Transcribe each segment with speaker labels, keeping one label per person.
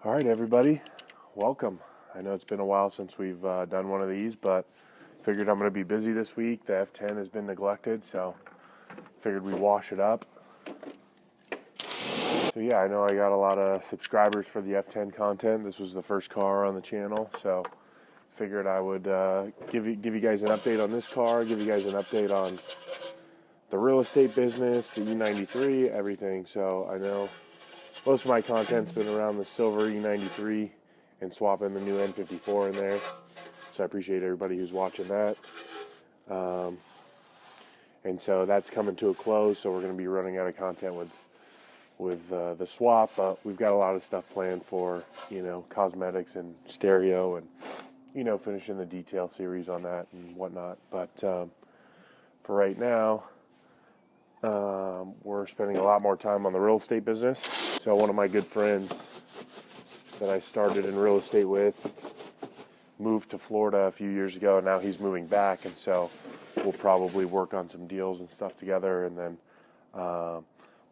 Speaker 1: All right, everybody, welcome. I know it's been a while since we've done one of these, but figured I'm going to be busy this week. The F10 has been neglected, so figured we wash it up. So yeah, I know I got a lot of subscribers for the F10 content. This was the first car on the channel, so figured I would give you guys an update on this car, give you guys an update on the real estate business, the E93, everything. So I know most of my content's been around the silver E93 and swapping the new N54 in there. So I appreciate everybody who's watching that. And so that's coming to a close, so we're going to be running out of content with the swap, but we've got a lot of stuff planned for, cosmetics and stereo and, finishing the detail series on that and whatnot. But for right now, we're spending a lot more time on the real estate business. So one of my good friends that I started in real estate with moved to Florida a few years ago, and now he's moving back, and so we'll probably work on some deals and stuff together, and then we'll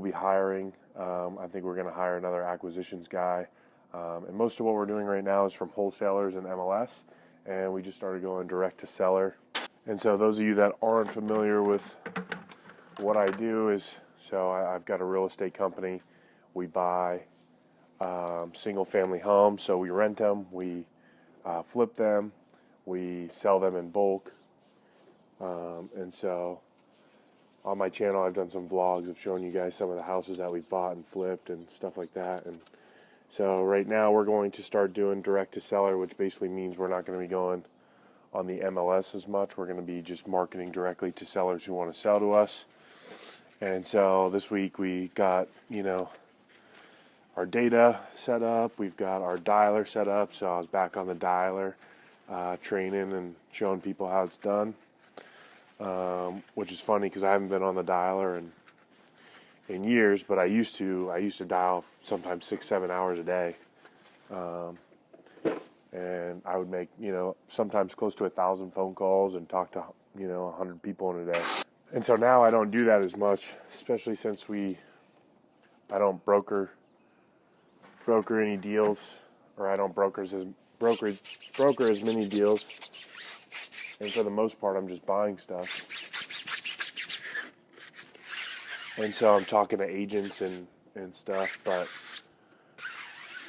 Speaker 1: be hiring. I think we're going to hire another acquisitions guy, and most of what we're doing right now is from wholesalers and MLS, and we just started going direct to seller. And so those of you that aren't familiar with what I do is, so I've got a real estate company. We buy single family homes, so we rent them, we flip them, we sell them in bulk. And so on my channel I've done some vlogs of showing you guys some of the houses that we've bought and flipped and stuff like that. And so right now we're going to start doing direct to seller, which basically means we're not going to be going on the MLS as much. We're going to be just marketing directly to sellers who want to sell to us. And so this week we got, our data set up. We've got our dialer set up. So I was back on the dialer, training and showing people how it's done, which is funny because I haven't been on the dialer in years, but I used to dial sometimes 6-7 hours a day. And I would make, sometimes close to 1,000 phone calls and talk to, 100 people in a day. And so now I don't do that as much, especially since I don't broker any deals, or I don't broker as many deals. And for the most part, I'm just buying stuff. And so I'm talking to agents and stuff, but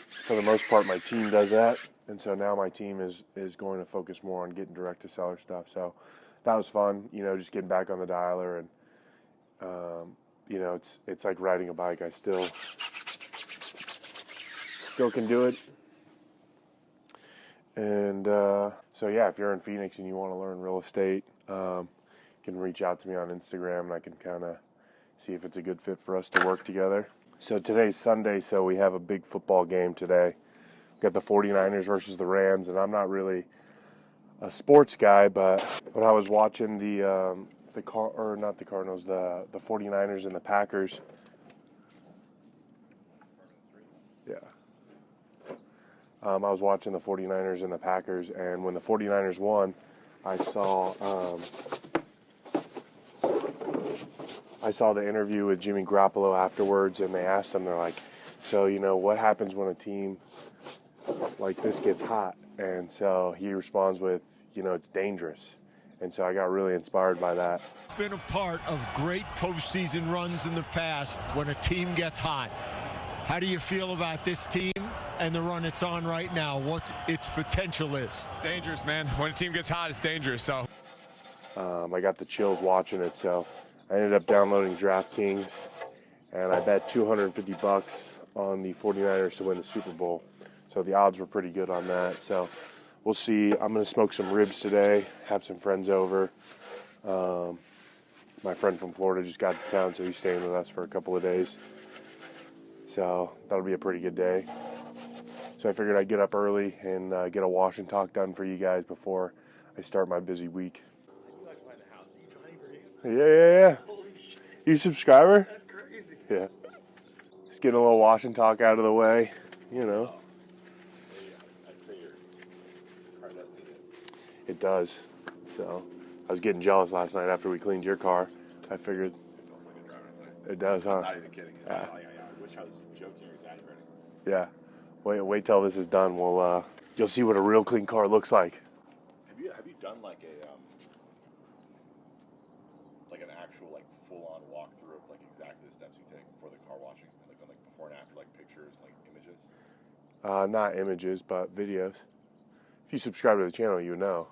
Speaker 1: for the most part, my team does that. And so now my team is going to focus more on getting direct to seller stuff. So that was fun, just getting back on the dialer, and it's like riding a bike. I still can do it. And so yeah, if you're in Phoenix and you want to learn real estate, you can reach out to me on Instagram, and I can kind of see if it's a good fit for us to work together. So today's Sunday, so we have a big football game today. We've got the 49ers versus the Rams, and I'm not really a sports guy, but when I was watching the 49ers and the Packers. Yeah. I was watching the 49ers and the Packers, and when the 49ers won, I saw the interview with Jimmy Garoppolo afterwards, and they asked him, they're like, so, what happens when a team like this gets hot? And so he responds with, it's dangerous. And so I got really inspired by that.
Speaker 2: Been a part of great postseason runs in the past when a team gets hot. How do you feel about this team and the run it's on right now, what its potential is?
Speaker 3: It's dangerous, man. When a team gets hot, it's dangerous. So
Speaker 1: I got the chills watching it, so I ended up downloading DraftKings, and I bet $250 on the 49ers to win the Super Bowl. So the odds were pretty good on that. So we'll see. I'm going to smoke some ribs today, have some friends over. My friend from Florida just got to town, so he's staying with us for a couple of days. So that'll be a pretty good day. So I figured I'd get up early and get a wash and talk done for you guys before I start my busy week. Yeah. You a subscriber?
Speaker 4: That's crazy.
Speaker 1: Yeah. Just getting a little wash and talk out of the way, It does. So I was getting jealous last night after we cleaned your car. I figured. It does, huh?
Speaker 4: I'm not even kidding.
Speaker 1: Yeah.
Speaker 4: I wish I was joking or exaggerating.
Speaker 1: Yeah. wait till this is done. You'll see what a real clean car looks like.
Speaker 4: Have you done like a like an actual like full on walkthrough of like exactly the steps you take for the car washing, and like done like before and after like pictures, like images?
Speaker 1: Not images, but videos. If you subscribe to the channel, you would know.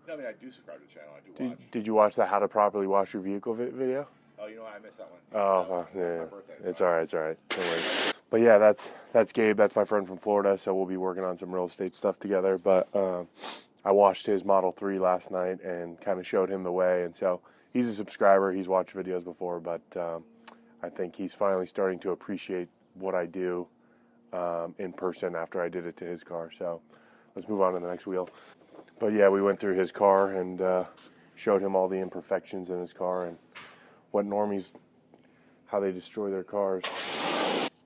Speaker 4: No, I mean I do subscribe to the channel. I do watch.
Speaker 1: Did you watch the how to properly wash your vehicle video?
Speaker 4: Oh, you know what? I missed that one.
Speaker 1: Oh,
Speaker 4: That's
Speaker 1: yeah.
Speaker 4: my birthday.
Speaker 1: It's all right. It's all right. Don't worry. But yeah, that's Gabe. That's my friend from Florida. So we'll be working on some real estate stuff together. But I watched his Model 3 last night and kind of showed him the way. And so he's a subscriber. He's watched videos before, but I think he's finally starting to appreciate what I do in person after I did it to his car. So let's move on to the next wheel. But yeah, we went through his car and showed him all the imperfections in his car and what normies, how they destroy their cars.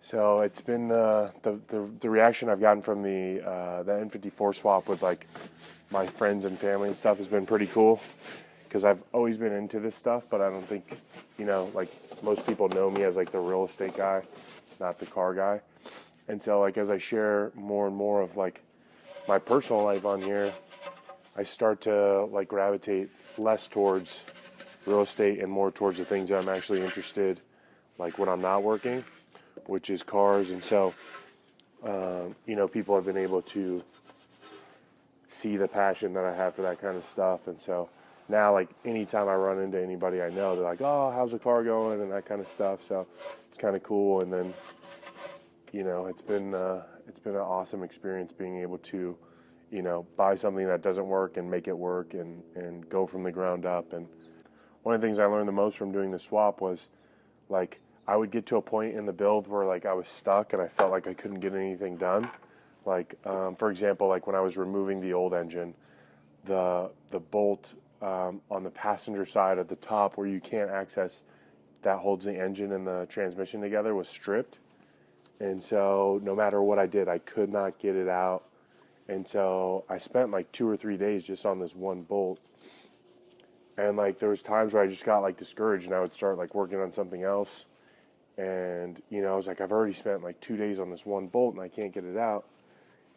Speaker 1: So it's been the reaction I've gotten from the N54 Swap with like my friends and family and stuff has been pretty cool, because I've always been into this stuff, but I don't think, like most people know me as like the real estate guy, not the car guy. And so like as I share more and more of like my personal life on here, I start to like gravitate less towards real estate and more towards the things that I'm actually interested, like when I'm not working, which is cars. And so, people have been able to see the passion that I have for that kind of stuff. And so now, like anytime I run into anybody I know, they're like, "Oh, how's the car going?" and that kind of stuff. So it's kind of cool. And then, it's been an awesome experience being able to, buy something that doesn't work and make it work and go from the ground up. And one of the things I learned the most from doing the swap was, like, I would get to a point in the build where, like, I was stuck and I felt like I couldn't get anything done. Like, for example, like when I was removing the old engine, the bolt on the passenger side at the top where you can't access, that holds the engine and the transmission together, was stripped. And so no matter what I did, I could not get it out. And so I spent like 2 or 3 days just on this one bolt. And like there was times where I just got like discouraged and I would start like working on something else. And, I was like, I've already spent like 2 days on this one bolt and I can't get it out.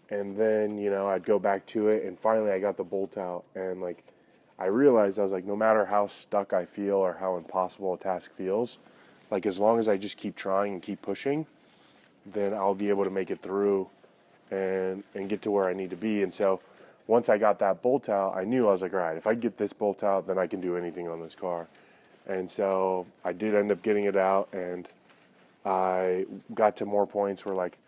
Speaker 1: And then, I'd go back to it and finally I got the bolt out. And like, I realized, I was like, no matter how stuck I feel or how impossible a task feels, like as long as I just keep trying and keep pushing, then I'll be able to make it through and get to where I need to be. And so once I got that bolt out, I knew, I was like, all right, if I get this bolt out, then I can do anything on this car. And so I did end up getting it out, and I got to more points where like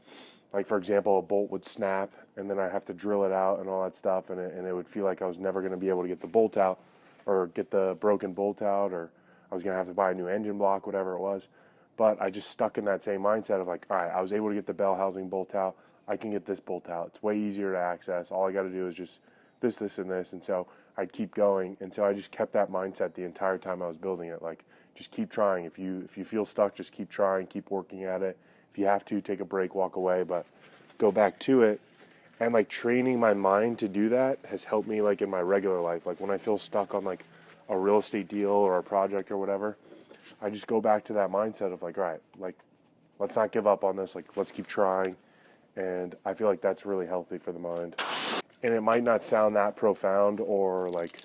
Speaker 1: for example, a bolt would snap and then I'd have to drill it out and all that stuff, and it would feel like I was never going to be able to get the bolt out or get the broken bolt out, or I was going to have to buy a new engine block, whatever it was. But I just stuck in that same mindset of like, all right, I was able to get the bell housing bolt out. I can get this bolt out. It's way easier to access. All I got to do is just this, and this. And so I'd keep going. And so I just kept that mindset the entire time I was building it. Like, just keep trying. If you feel stuck, just keep trying, keep working at it. If you have to, take a break, walk away, but go back to it. And like training my mind to do that has helped me like in my regular life. Like when I feel stuck on like a real estate deal or a project or whatever, I just go back to that mindset of like, all right, like let's not give up on this. Like let's keep trying. And I feel like that's really healthy for the mind. And it might not sound that profound or like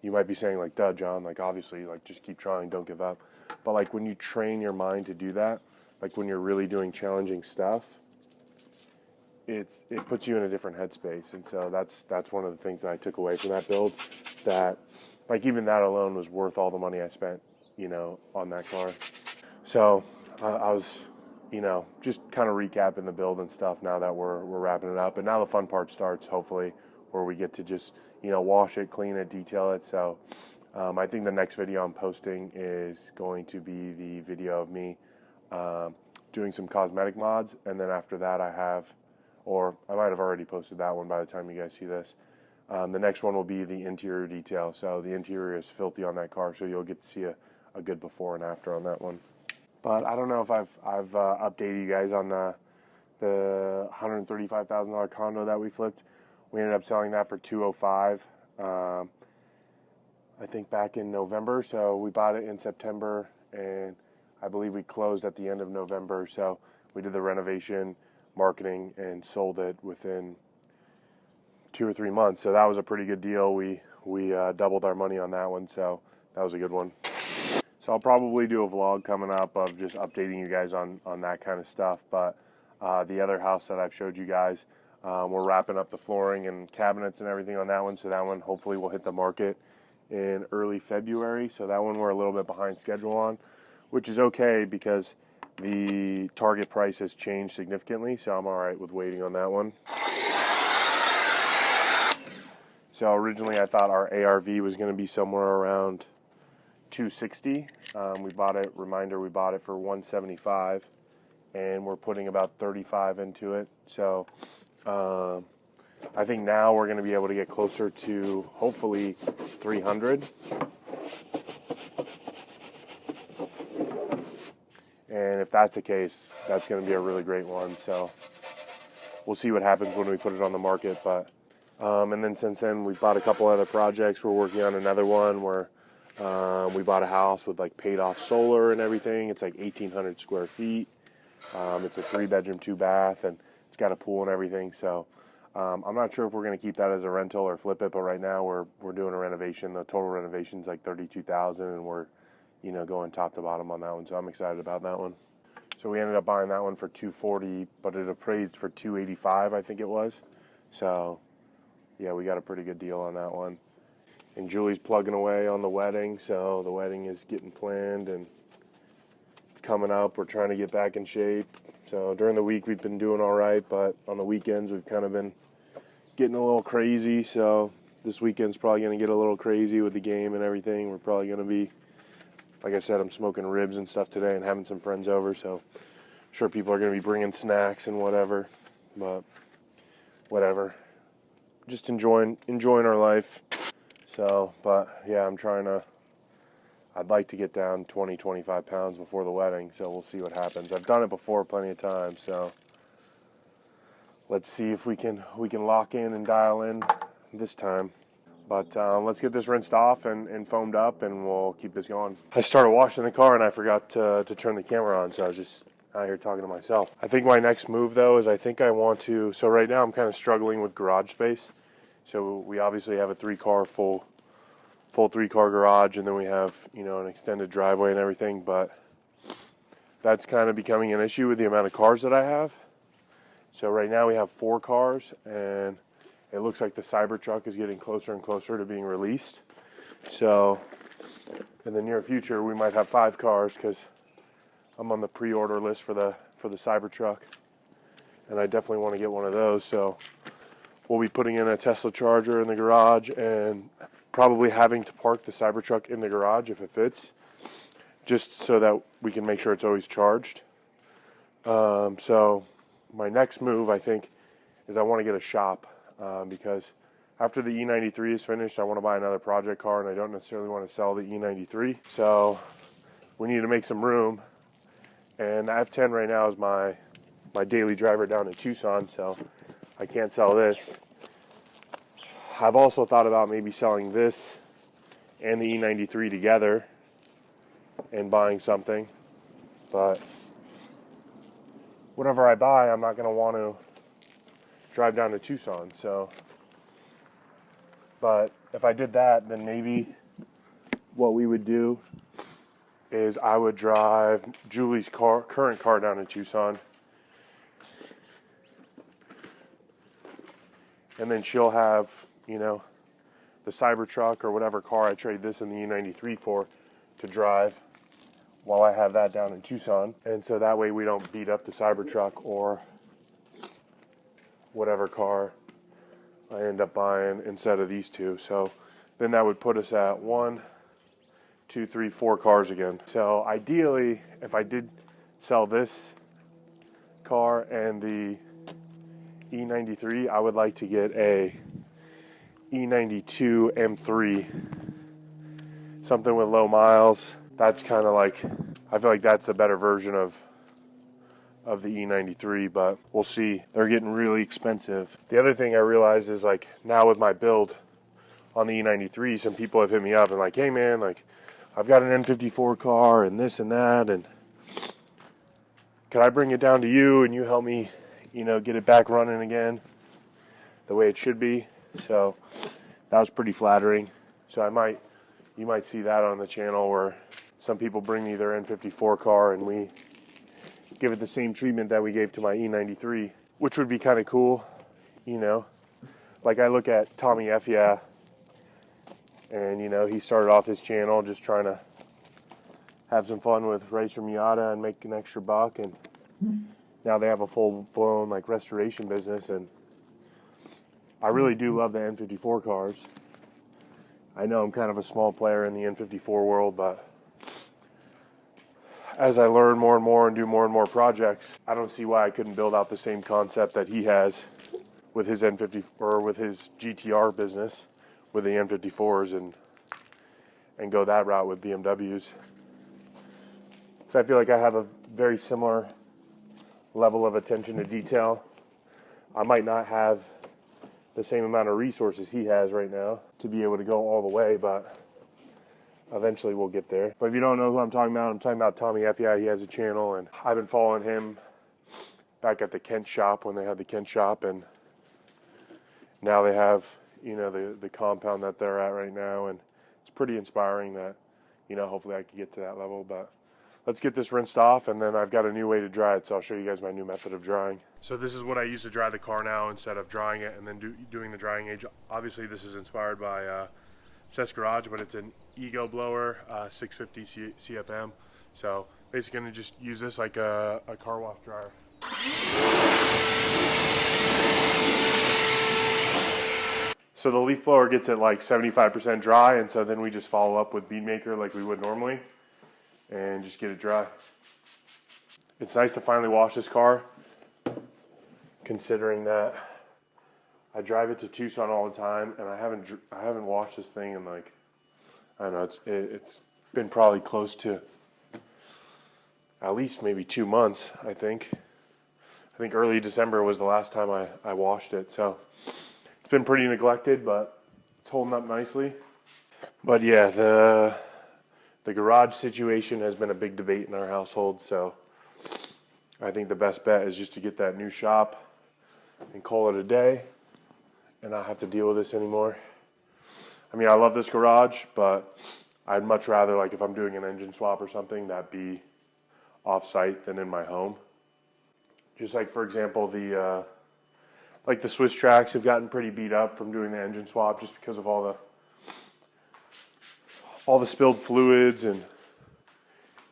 Speaker 1: you might be saying like, duh, John, like obviously like just keep trying, don't give up. But like when you train your mind to do that, like when you're really doing challenging stuff, it puts you in a different headspace. And so that's one of the things that I took away from that build, that like even that alone was worth all the money I spent, on that car. So I was, just kind of recapping the build and stuff now that we're wrapping it up. And now the fun part starts, hopefully, where we get to just, wash it, clean it, detail it. So I think the next video I'm posting is going to be the video of me doing some cosmetic mods. And then after that I might have already posted that one by the time you guys see this. The next one will be the interior detail. So the interior is filthy on that car, so you'll get to see a good before and after on that one. But I don't know if I've updated you guys on the $135,000 condo that we flipped. We ended up selling that for $205,000. I think back in November. So we bought it in September, and I believe we closed at the end of November, so we did the renovation, marketing, and sold it within 2 or 3 months. So that was a pretty good deal. We doubled our money on that one, so that was a good one. So I'll probably do a vlog coming up of just updating you guys on that kind of stuff. But the other house that I've showed you guys, we're wrapping up the flooring and cabinets and everything on that one. So that one hopefully will hit the market in early February. So that one we're a little bit behind schedule on, which is okay because the target price has changed significantly. So I'm all right with waiting on that one. So originally I thought our ARV was going to be somewhere around 260. We bought it for 175, and we're putting about 35 into it. So I think now we're going to be able to get closer to hopefully 300. And if that's the case, that's going to be a really great one. So we'll see what happens when we put it on the market. But and then since then, we've bought a couple other projects. We're working on another one where we bought a house with like paid off solar and everything. It's like 1,800 square feet. It's a 3-bedroom, 2-bath, and it's got a pool and everything. So I'm not sure if we're going to keep that as a rental or flip it. But right now we're doing a renovation. The total renovation's like $32,000, and we're going top to bottom on that one. So I'm excited about that one. So we ended up buying that one for $240, but it appraised for $285, I think it was. So yeah, we got a pretty good deal on that one. And Julie's plugging away on the wedding, so the wedding is getting planned and it's coming up. We're trying to get back in shape. So during the week we've been doing all right, but on the weekends we've kind of been getting a little crazy. So this weekend's probably going to get a little crazy with the game and everything. We're probably going to be, like I said, I'm smoking ribs and stuff today and having some friends over. So I'm sure people are going to be bringing snacks and whatever, but whatever. Just enjoying our life. So, but yeah, I'd like to get down 20, 25 pounds before the wedding, so we'll see what happens. I've done it before plenty of times, so let's see if we can lock in and dial in this time. But let's get this rinsed off and foamed up, and we'll keep this going. I started washing the car, and I forgot to turn the camera on, so I was just out here talking to myself. I think my next move, though, is I think I want to, so right now I'm kind of struggling with garage space. So we obviously have a full 3-car garage, and then we have, an extended driveway and everything, but that's kind of becoming an issue with the amount of cars that I have. So right now we have 4 cars, and it looks like the Cybertruck is getting closer and closer to being released. So in the near future, we might have 5 cars because I'm on the pre-order list for the Cybertruck, and I definitely want to get one of those. So we'll be putting in a Tesla charger in the garage and probably having to park the Cybertruck in the garage if it fits, just so that we can make sure it's always charged. So my next move, I think, is I want to get a shop because after the E93 is finished, I want to buy another project car, and I don't necessarily want to sell the E93. So we need to make some room, and the F10 right now is my daily driver down in Tucson, so I can't sell this. I've also thought about maybe selling this and the E93 together and buying something, but whatever I buy, I'm not going to want to drive down to Tucson. So, but if I did that, then maybe what we would do is I would drive Julie's current car down to Tucson, and then she'll have, the Cybertruck or whatever car I trade this in the E93 for to drive while I have that down in Tucson. And so that way we don't beat up the Cybertruck or whatever car I end up buying instead of these 2. So then that would put us at 1, 2, 3, 4 cars again. So ideally, if I did sell this car and the E93, I would like to get a E92 M3, something with low miles. That's kind of like, I feel like that's the better version of the E93, but we'll see. They're getting really expensive. The other thing I realized is, like, now with my build on the E93, some people have hit me up and like, hey man, like, I've got an N54 car and this and that, and could I bring it down to you and you help me, you know, get it back running again the way it should be? So that was pretty flattering. So you might see that on the channel where some people bring me their N54 car and we give it the same treatment that we gave to my E93, which would be kind of cool, you know. Like I look at Tommy F, yeah, and you know, he started off his channel just trying to have some fun with Racer Miata and make an extra buck, and now they have a full-blown like restoration business, and I really do love the N54 cars. I know I'm kind of a small player in the N54 world, but as I learn more and more and do more and more projects, I don't see why I couldn't build out the same concept that he has with his N50 or with his GTR business with the N54s and go that route with BMWs. So I feel like I have a very similar level of attention to detail. I might not have the same amount of resources he has right now to be able to go all the way, but eventually we'll get there. But if you don't know who I'm talking about Tommy F. Yeah, he has a channel, and I've been following him back at the Kent shop when they had the Kent shop, and now they have, you know, the compound that they're at right now, and it's pretty inspiring that, you know, hopefully I can get to that level. But let's get this rinsed off, and then I've got a new way to dry it, so I'll show you guys my new method of drying. So this is what I use to dry the car now instead of drying it and then doing the drying age. Obviously this is inspired by Seth's Garage, but it's an Ego blower, 650 CFM. So basically gonna just use this like a car wash dryer. So the leaf blower gets it like 75% dry, and so then we just follow up with Bead Maker like we would normally and just get it dry. It's nice to finally wash this car, considering that I drive it to Tucson all the time, and I haven't washed this thing in like, I don't know, it's been probably close to at least maybe 2 months, I think. I think early December was the last time I washed it, so it's been pretty neglected, but it's holding up nicely. But yeah, the garage situation has been a big debate in our household, so I think the best bet is just to get that new shop and call it a day and not have to deal with this anymore. I mean, I love this garage, but I'd much rather, like if I'm doing an engine swap or something, that be off-site than in my home. Just like, for example, the Swiss tracks have gotten pretty beat up from doing the engine swap just because of all the spilled fluids, and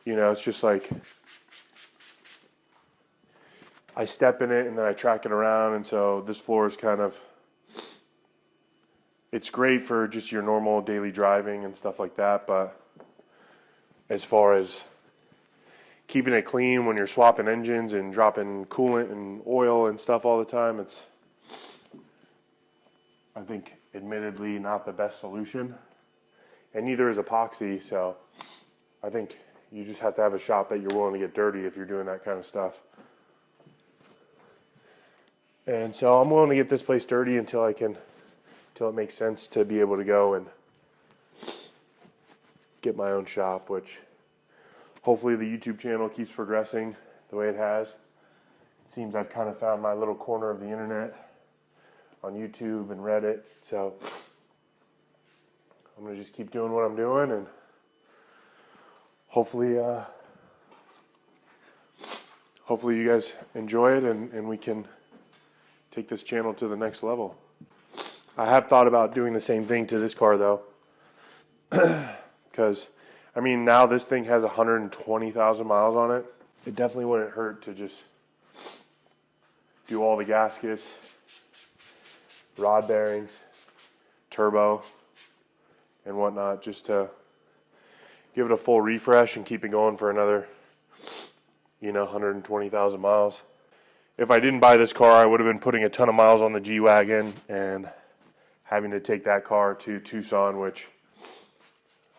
Speaker 1: you know, it's just like I step in it and then I track it around, and so this floor is kind of, it's great for just your normal daily driving and stuff like that, but as far as keeping it clean when you're swapping engines and dropping coolant and oil and stuff all the time, it's, I think, admittedly not the best solution. And neither is epoxy, so I think you just have to have a shop that you're willing to get dirty if you're doing that kind of stuff. And so I'm willing to get this place dirty until it makes sense to be able to go and get my own shop, which hopefully the YouTube channel keeps progressing the way it has. It seems I've kind of found my little corner of the internet on YouTube and Reddit, so I'm going to just keep doing what I'm doing, and hopefully you guys enjoy it, and we can take this channel to the next level. I have thought about doing the same thing to this car though, because I mean, now this thing has 120,000 miles on it. It definitely wouldn't hurt to just do all the gaskets, rod bearings, turbo, and whatnot, just to give it a full refresh and keep it going for another, 120,000 miles. If I didn't buy this car, I would have been putting a ton of miles on the G-Wagon and having to take that car to Tucson, which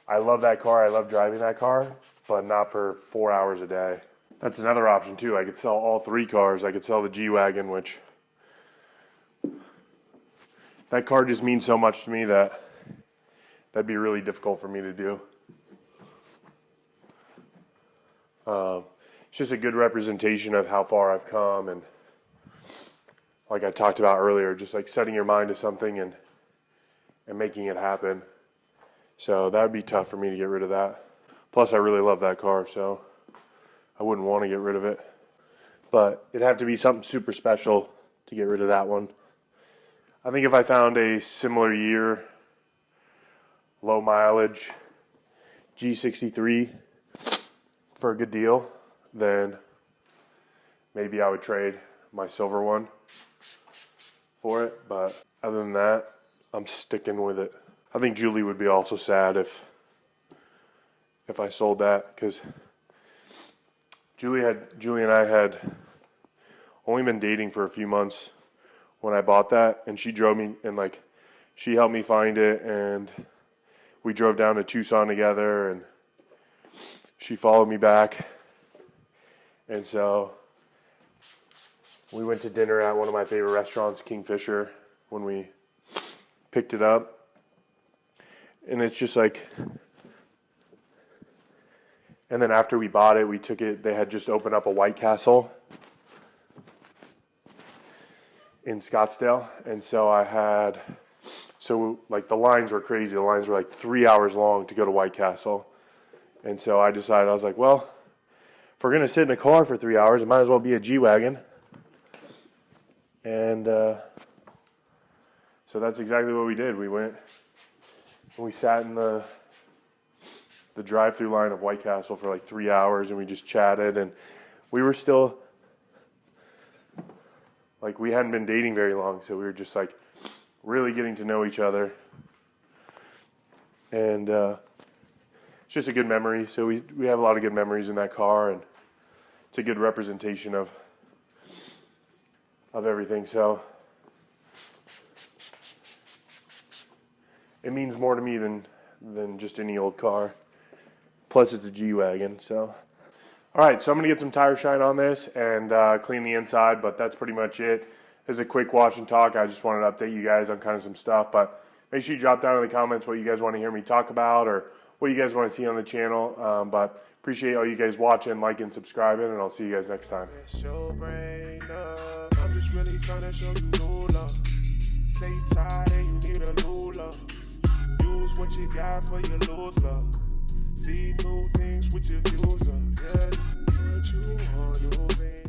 Speaker 1: I love that car. I love driving that car, but not for 4 hours a day. That's another option too. I could sell all three cars. I could sell the G-Wagon, which that car just means so much to me that that'd be really difficult for me to do. it's just a good representation of how far I've come, and like I talked about earlier, just like setting your mind to something and making it happen. So that would be tough for me to get rid of that. Plus I really love that car, so I wouldn't want to get rid of it. But it'd have to be something super special to get rid of that one. I think if I found a similar year, low mileage G63 for a good deal, then maybe I would trade my silver one for it. But other than that, I'm sticking with it. I think Julie would be also sad if I sold that, because Julie and I had only been dating for a few months when I bought that, and she drove me, and like she helped me find it, and we drove down to Tucson together, and she followed me back. And so we went to dinner at one of my favorite restaurants, Kingfisher, when we picked it up. And it's just like, and then after we bought it, we took it, they had just opened up a White Castle in Scottsdale. And so like the lines were crazy. The lines were like 3 hours long to go to White Castle. And so I decided, I was like, well, if we're going to sit in a car for 3 hours, it might as well be a G-Wagon. And so that's exactly what we did. We went and we sat in the drive-through line of White Castle for like 3 hours, and we just chatted, and we were still, like, we hadn't been dating very long, so we were just like really getting to know each other. And it's just a good memory. So we have a lot of good memories in that car, and it's a good representation of everything. So it means more to me than just any old car. Plus it's a G-Wagon. So alright, so I'm going to get some tire shine on this and clean the inside, but that's pretty much it. As a quick watch and talk, I just wanted to update you guys on kind of some stuff, but make sure you drop down in the comments what you guys want to hear me talk about, or what you guys want to see on the channel. But appreciate all you guys watching, liking, subscribing, and I'll see you guys next time.
Speaker 5: I'm just really trying to show you no love. Say you tired and you need a new love. Use what you got for your lose love. See new things with your views up. Yeah, what you want, new things.